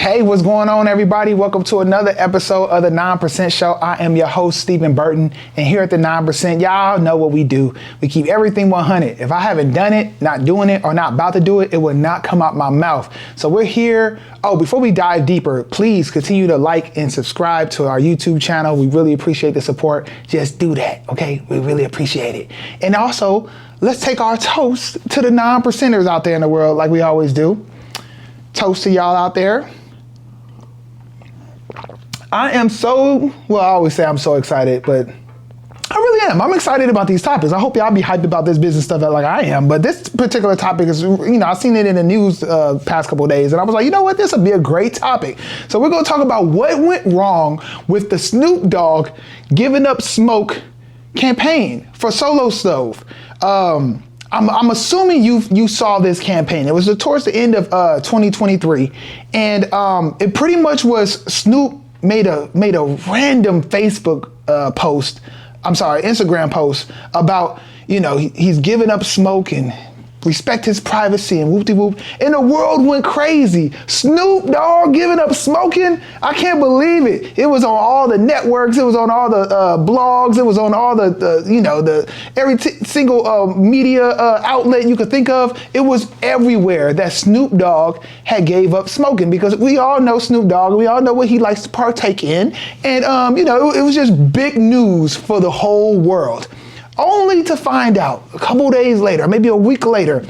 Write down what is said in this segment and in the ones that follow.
Hey, what's going on, everybody? Welcome to another episode of the 9% Show. I am your host, Stephen Burton, and here at the 9%, y'all know what we do. We keep everything 100. If I haven't done it, not doing it, or not about to do it, it would not come out my mouth. So we're here. Oh, before we dive deeper, please continue to like and subscribe to our YouTube channel. We really appreciate the support. Just do that, okay? We really appreciate it. And also, let's take our toast to the 9%ers out there in the world like we always do. Toast to y'all out there. I always say I'm so excited, but I really am. I'm excited about these topics. I hope y'all be hyped about this business stuff like I am. But this particular topic is, I've seen it in the news past couple of days, and I was like, you know what? This would be a great topic. So we're going to talk about what went wrong with the Snoop Dogg giving up smoke campaign for Solo Stove. I'm assuming you saw this campaign. It was towards the end of 2023, and it pretty much was Snoop made a random Instagram post about, he's giving up smoke and respect his privacy and whoop-de-whoop. And the world went crazy. Snoop Dogg giving up smoking? I can't believe it. It was on all the networks. It was on all the blogs. It was on all every single media outlet you could think of. It was everywhere that Snoop Dogg had gave up smoking, because we all know Snoop Dogg. We all know what he likes to partake in. And, it was just big news for the whole world. Only to find out a couple days later, maybe a week later,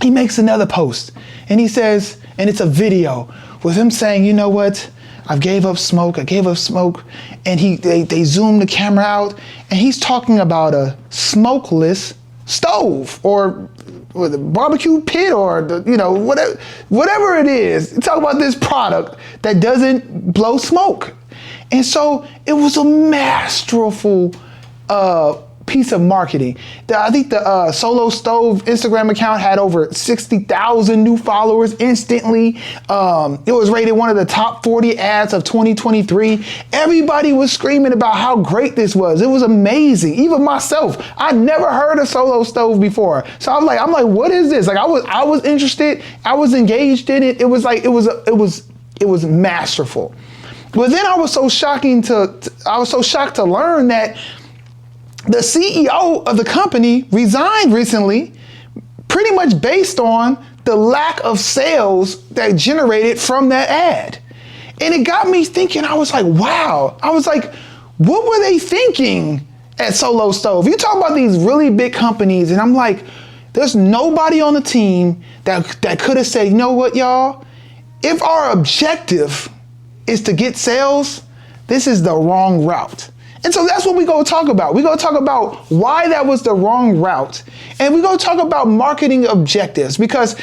he makes another post and he says, and it's a video with him saying, you know what? I gave up smoke. And they zoom the camera out and he's talking about a smokeless stove or the barbecue pit or whatever it is. Talk about this product that doesn't blow smoke. And so it was a masterful piece of marketing. I think the Solo Stove Instagram account had over 60,000 new followers instantly. It was rated one of the top 40 ads of 2023. Everybody was screaming about how great this was. It was amazing. Even myself, I never heard of Solo Stove before. So I'm like, what is this? Like I was interested. I was engaged in it. It was masterful. But then I was so shocked to learn that the CEO of the company resigned recently, pretty much based on the lack of sales that generated from that ad. And it got me thinking, I was like, wow. I was like, what were they thinking at Solo Stove? You talk about these really big companies, and I'm like, there's nobody on the team that could have said, you know what, y'all? If our objective is to get sales, this is the wrong route. And so that's what we're going to talk about. We're going to talk about why that was the wrong route. And we're going to talk about marketing objectives, because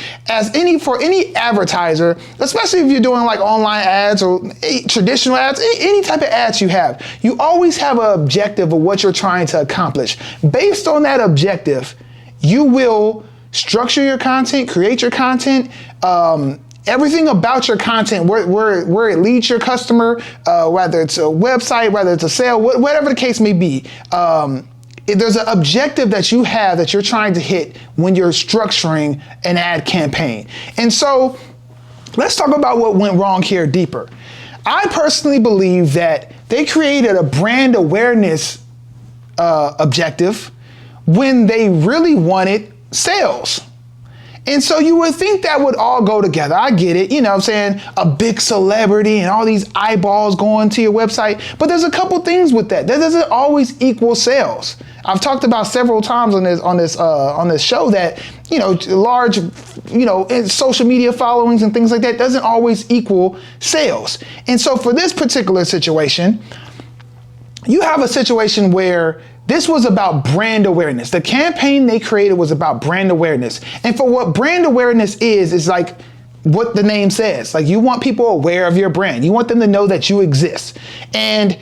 for any advertiser, especially if you're doing like online ads or traditional ads, any type of ads you always have an objective of what you're trying to accomplish. Based on that objective, you will structure your content, create your content, everything about your content, where it leads your customer, whether it's a website, whether it's a sale, whatever the case may be. There's an objective that you have that you're trying to hit when you're structuring an ad campaign. And so let's talk about what went wrong here deeper. I personally believe that they created a brand awareness objective when they really wanted sales. And so you would think that would all go together. I get it. I'm saying, a big celebrity and all these eyeballs going to your website. But there's a couple things with that. That doesn't always equal sales. I've talked about several times on this show that, large, social media followings and things like that doesn't always equal sales. And so for this particular situation, you have a situation where this was about brand awareness. The campaign they created was about brand awareness. And for what brand awareness is like what the name says. Like, you want people aware of your brand. You want them to know that you exist. And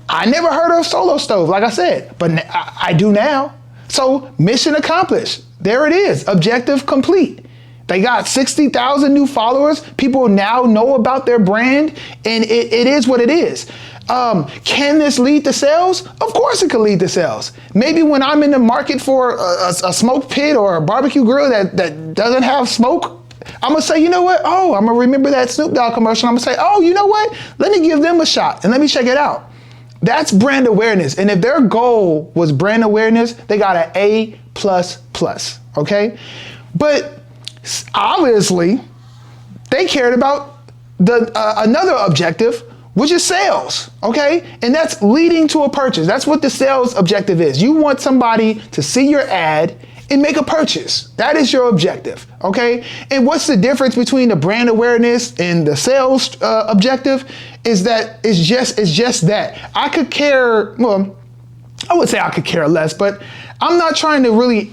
I never heard of Solo Stove, like I said, but I do now. So mission accomplished. There it is. Objective complete. They got 60,000 new followers. People now know about their brand, and it is what it is. Can this lead to sales? Of course it could lead to sales. Maybe when I'm in the market for a smoke pit or a barbecue grill that doesn't have smoke, I'm gonna say, you know what? Oh, I'm gonna remember that Snoop Dogg commercial. I'm gonna say, oh, you know what? Let me give them a shot and let me check it out. That's brand awareness. And if their goal was brand awareness, they got an A++, okay? But obviously, they cared about another objective, which is sales, okay? And that's leading to a purchase. That's what the sales objective is. You want somebody to see your ad and make a purchase. That is your objective, okay? And what's the difference between the brand awareness and the sales objective is that it's just that. I could care, well, I would say I could care less, but I'm not trying to really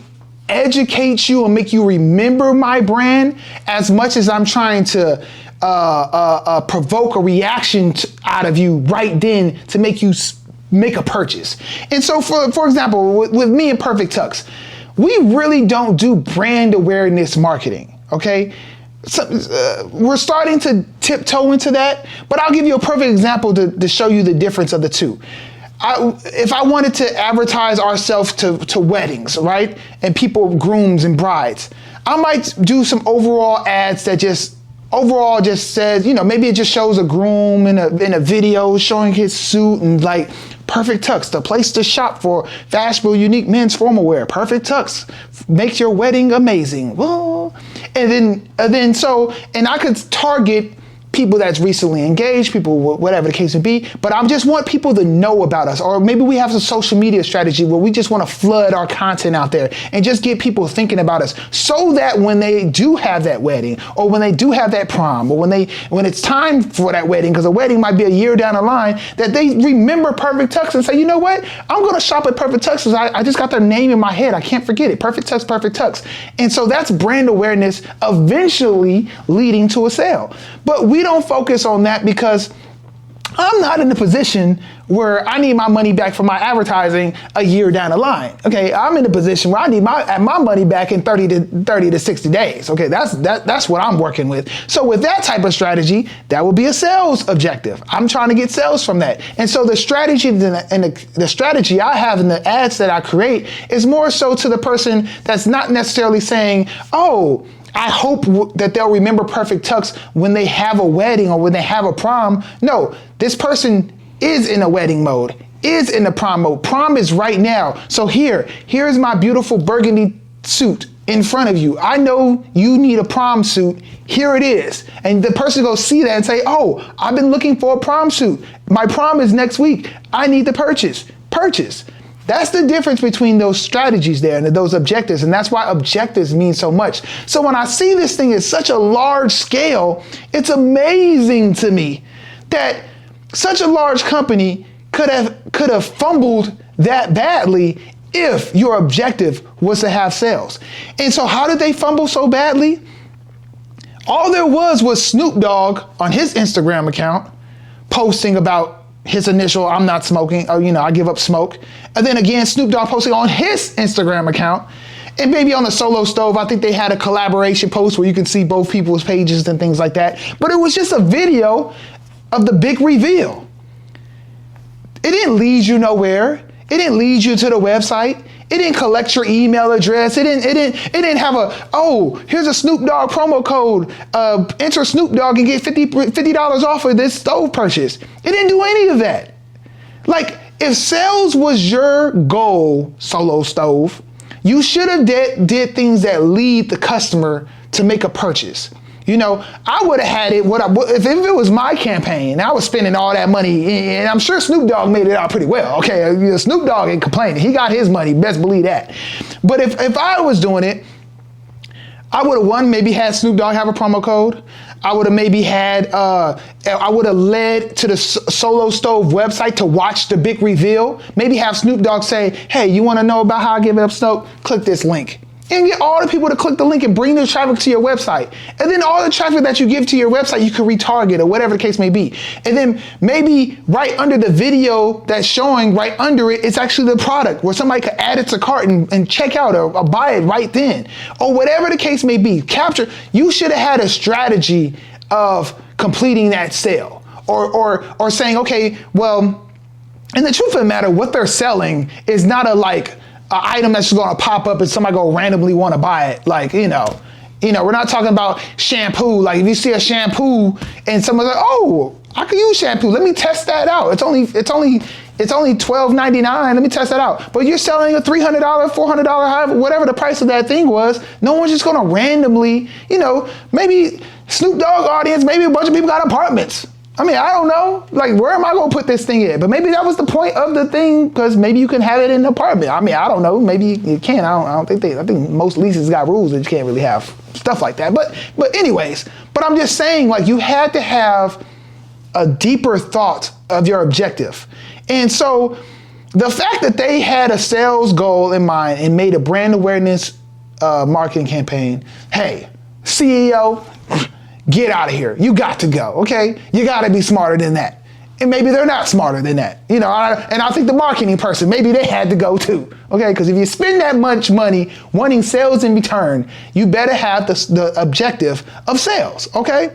educate you and make you remember my brand as much as I'm trying to provoke a reaction out of you right then to make you make a purchase. And so for example, with me and perfecttux, we really don't do brand awareness marketing, okay? So, we're starting to tiptoe into that, but I'll give you a perfect example to show you the difference of the two. If I wanted to advertise ourselves to weddings, right? And people, grooms and brides, I might do some overall ads that just says, you know, maybe it just shows a groom in a video showing his suit and like perfecttux, the place to shop for fashionable, unique men's formal wear. perfecttux makes your wedding amazing. Well, and I could target people that's recently engaged, people, whatever the case would be, but I just want people to know about us. Or maybe we have a social media strategy where we just want to flood our content out there and just get people thinking about us so that when they do have that wedding or when they do have that prom or when it's time for that wedding, because a wedding might be a year down the line, that they remember perfecttux and say, you know what, I'm going to shop at perfecttux because I just got their name in my head. I can't forget it. perfecttux. And so that's brand awareness eventually leading to a sale. But we don't focus on that because I'm not in the position where I need my money back for my advertising a year down the line. Okay, I'm in the position where I need my money back in 30 to 60 days. Okay, that's what I'm working with. So with that type of strategy, that will be a sales objective. I'm trying to get sales from that. And so the strategy and the strategy I have in the ads that I create is more so to the person that's not necessarily saying, oh, I hope that they'll remember perfecttux when they have a wedding or when they have a prom. No, this person is in a wedding mode, is in the prom mode. Prom is right now. So here's my beautiful burgundy suit in front of you. I know you need a prom suit. Here it is. And the person goes see that and say, oh, I've been looking for a prom suit. My prom is next week. I need to purchase. That's the difference between those strategies there and those objectives. And that's why objectives mean so much. So when I see this thing at such a large scale, it's amazing to me that such a large company could have fumbled that badly if your objective was to have sales. And so how did they fumble so badly? All there was Snoop Dogg on his Instagram account posting about his initial, I'm not smoking, or, you know, I give up smoke. And then again, Snoop Dogg posting on his Instagram account. And maybe on the Solo Stove, I think they had a collaboration post where you can see both people's pages and things like that. But it was just a video of the big reveal. It didn't lead you nowhere. It didn't lead you to the website. It didn't collect your email address. It didn't have here's a Snoop Dogg promo code. Enter Snoop Dogg and get $50 off of this stove purchase. It didn't do any of that. Like, if sales was your goal, Solo Stove, you should have did things that lead the customer to make a purchase. You know, I would have had it, if it was my campaign, I was spending all that money, and I'm sure Snoop Dogg made it out pretty well. Okay, Snoop Dogg ain't complaining. He got his money, best believe that. But if I was doing it, I would have maybe had Snoop Dogg have a promo code. I would have maybe I would have led to the Solo Stove website to watch the big reveal. Maybe have Snoop Dogg say, hey, you want to know about how I give it up smoke? Click this link. And get all the people to click the link and bring the traffic to your website. And then all the traffic that you give to your website, you can retarget or whatever the case may be. And then maybe right under the video that's showing, right under it, it's actually the product where somebody could add it to cart and check out or buy it right then. Or whatever the case may be. You should have had a strategy of completing that sale. Or saying, okay, well, and the truth of the matter, what they're selling is not an item that's just going to pop up and somebody go randomly want to buy it. Like, you know, We're not talking about shampoo. Like if you see a shampoo and someone's like, oh, I can use shampoo. Let me test that out. It's only $12.99. Let me test that out. But you're selling a $300, $400, however, whatever the price of that thing was. No one's just gonna randomly, maybe Snoop Dogg audience, maybe a bunch of people got apartments. I mean, I don't know. Like, where am I gonna put this thing in? But maybe that was the point of the thing, because maybe you can have it in an apartment. I mean, I don't know. Maybe you can. I think most leases got rules that you can't really have stuff like that. But anyways, I'm just saying, like, you had to have a deeper thought of your objective. And so the fact that they had a sales goal in mind and made a brand awareness marketing campaign, hey, CEO, get out of here. You got to go, okay? You got to be smarter than that. And maybe they're not smarter than that. And I think the marketing person, maybe they had to go too, okay? Because if you spend that much money wanting sales in return, you better have the objective of sales, okay?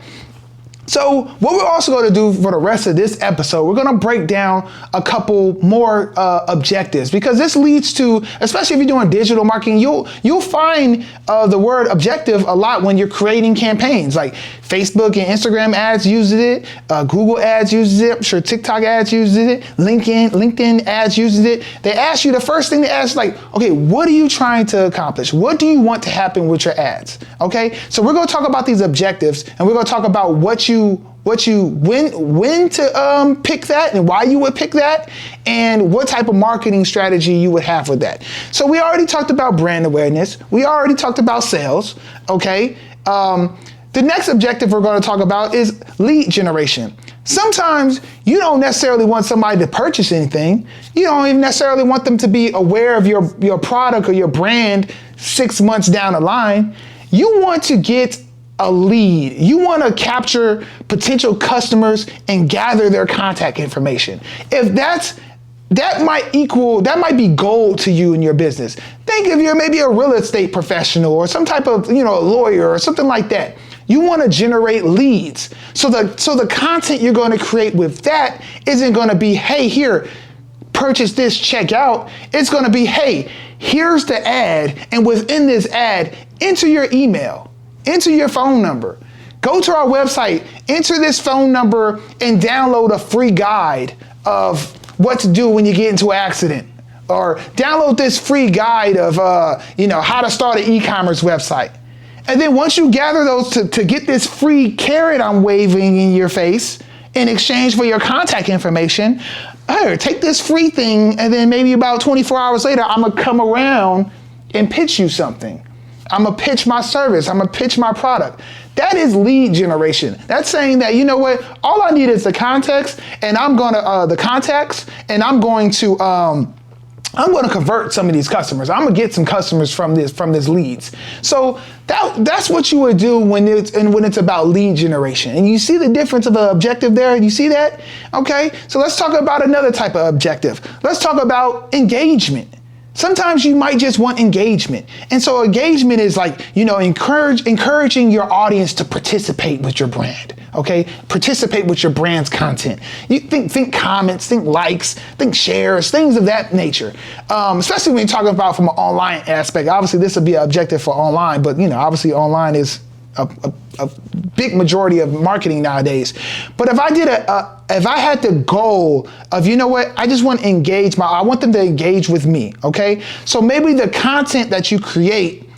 So what we're also going to do for the rest of this episode, we're going to break down a couple more objectives, because this leads to, especially if you're doing digital marketing, you'll find the word objective a lot when you're creating campaigns. Like Facebook and Instagram ads uses it, Google ads uses it, I'm sure TikTok ads uses it, LinkedIn ads uses it. They ask you, the first thing they ask, like, okay, what are you trying to accomplish? What do you want to happen with your ads? Okay, so we're going to talk about these objectives, and we're going to talk about when to pick that and why you would pick that, and what type of marketing strategy you would have with that. So we already talked about brand awareness. We already talked about sales. Okay. The next objective we're going to talk about is lead generation. Sometimes you don't necessarily want somebody to purchase anything. You don't even necessarily want them to be aware of your product or your brand 6 months down the line. You want to get a lead. You want to capture potential customers and gather their contact information. If that might be gold to you in your business. Think if you're maybe a real estate professional or some type of, a lawyer or something like that. You want to generate leads. So the content you're going to create with that isn't going to be, hey, here, purchase this, check out. It's going to be, hey, here's the ad. And within this ad, enter your email, enter your phone number, go to our website, enter this phone number, and download a free guide of what to do when you get into an accident. Or download this free guide of, how to start an e-commerce website. And then once you gather those to get this free carrot I'm waving in your face in exchange for your contact information, here, take this free thing, and then maybe about 24 hours later, I'm gonna come around and pitch you something. I'm gonna pitch my service. I'm gonna pitch my product. That is lead generation. That's saying that, you know what, all I need is the context, and I'm gonna convert some of these customers. I'm gonna get some customers from this leads. So that's what you would do when it's about lead generation. And you see the difference of an objective there? You see that? Okay, so let's talk about another type of objective. Let's talk about engagement. Sometimes you might just want engagement. And so engagement is like, encouraging your audience to participate with your brand, okay? Participate with your brand's content. You think comments, think likes, think shares, things of that nature. Especially when you're talking about from an online aspect. Obviously, this would be an objective for online, but obviously online is a big majority of marketing nowadays. But if I had the goal of, I just want to engage I want them to engage with me, okay? So maybe the content that you create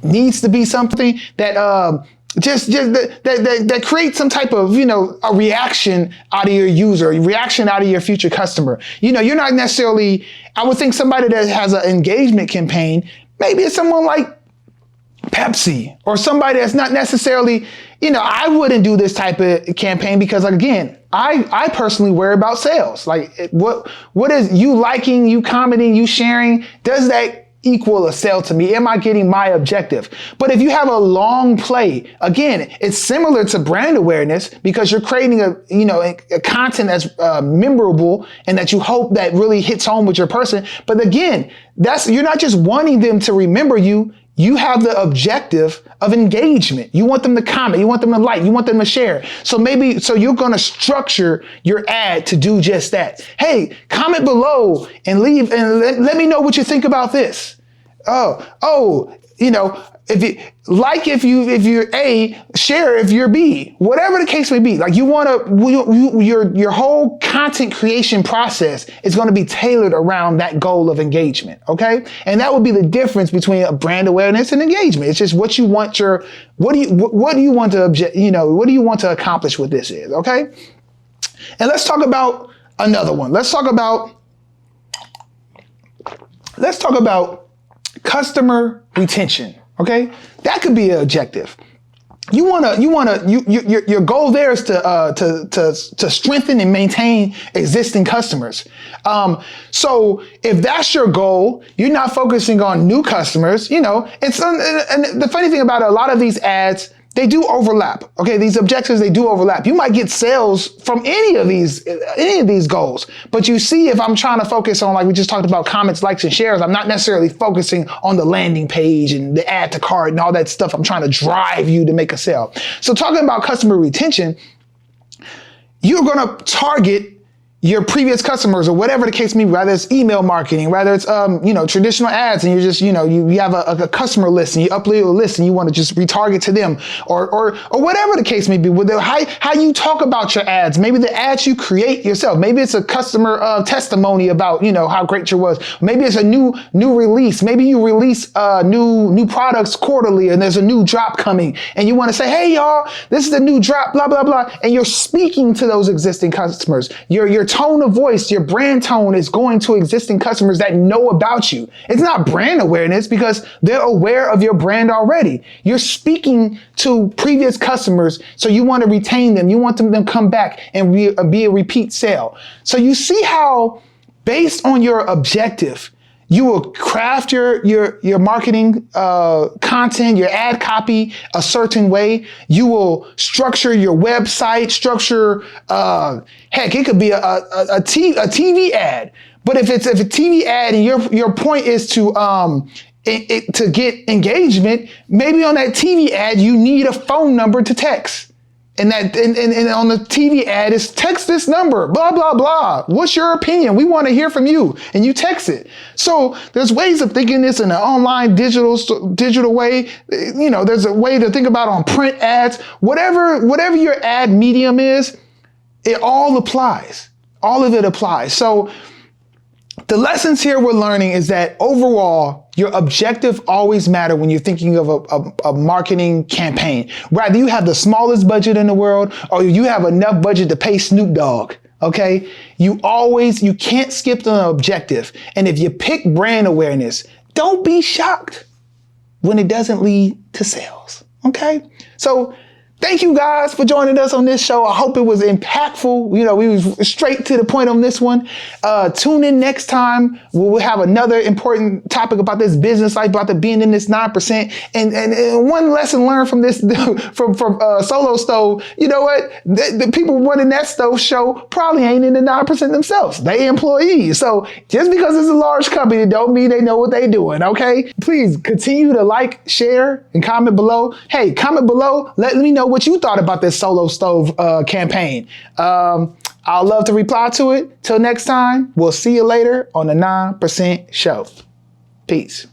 needs to be something that that creates some type of, a reaction out of your user, a reaction out of your future customer. You're not necessarily, I would think somebody that has an engagement campaign, maybe it's someone like Pepsi or somebody that's not necessarily, I wouldn't do this type of campaign because, like, again, I personally worry about sales. Like, what is you liking, you commenting, you sharing? Does that equal a sale to me? Am I getting my objective? But if you have a long play, again, it's similar to brand awareness because you're creating a content that's memorable and that you hope that really hits home with your person. But again, you're not just wanting them to remember you. You have the objective of engagement. You want them to comment. You want them to like. You want them to share. So you're going to structure your ad to do just that. Hey, comment below and leave and let me know what you think about this. if you're A, share if you're B, whatever the case may be. Like your whole content creation process is going to be tailored around that goal of engagement. Okay. And that would be the difference between a brand awareness and engagement. It's just what do you want to accomplish with this is. Okay. And let's talk about another one. Let's talk about customer retention. Okay, that could be an objective. Your goal there is to strengthen and maintain existing customers. So if that's your goal, you're not focusing on new customers. And the funny thing about it, a lot of these ads, they do overlap. Okay, these objectives, they do overlap. You might get sales from any of these goals, but you see, if I'm trying to focus on, like we just talked about, comments, likes, and shares, I'm not necessarily focusing on the landing page and the add to cart and all that stuff. I'm trying to drive you to make a sale. So talking about customer retention, you're going to target your previous customers, or whatever the case may be, whether it's email marketing, whether it's, traditional ads, and you're just, you have a customer list and you upload a list and you want to just retarget to them, or whatever the case may be, with how you talk about your ads, maybe the ads you create yourself, maybe it's a customer testimony about, how great your was, maybe it's a new release, maybe you release new products quarterly and there's a new drop coming and you want to say, hey y'all, this is the new drop, blah, blah, blah. And you're speaking to those existing customers. Your tone of voice, your brand tone is going to existing customers that know about you. It's not brand awareness because they're aware of your brand already. You're speaking to previous customers, so you want to retain them. You want them to come back and be a repeat sale. So you see how, based on your objective, you will craft your marketing content, your ad copy a certain way. You will structure your website, heck, it could be a TV ad. But if it's a TV ad and your point is to get engagement, maybe on that TV ad you need a phone number to text. And on the TV ad is text this number, blah, blah, blah. What's your opinion? We want to hear from you. And you text it. So there's ways of thinking this in an online digital way. There's a way to think about on print ads, whatever your ad medium is, it all applies. All of it applies. So the lessons here we're learning is that overall, your objective always matter when you're thinking of a marketing campaign. Whether you have the smallest budget in the world or you have enough budget to pay Snoop Dogg, okay? You can't skip the objective. And if you pick brand awareness, don't be shocked when it doesn't lead to sales, okay? So thank you guys for joining us on this show. I hope it was impactful. We was straight to the point on this one. Tune in next time. We'll have another important topic about this business life, about the being in this 9%. And one lesson learned from this, from Solo Stove, you know what? The people running that stove show probably ain't in the 9% themselves. They employees. So just because it's a large company, don't mean they know what they're doing, okay? Please continue to like, share, and comment below. Hey, comment below. Let me know what you thought about this Solo Stove campaign. I'll love to reply to it. Till next time, we'll see you later on the 9% Show. Peace.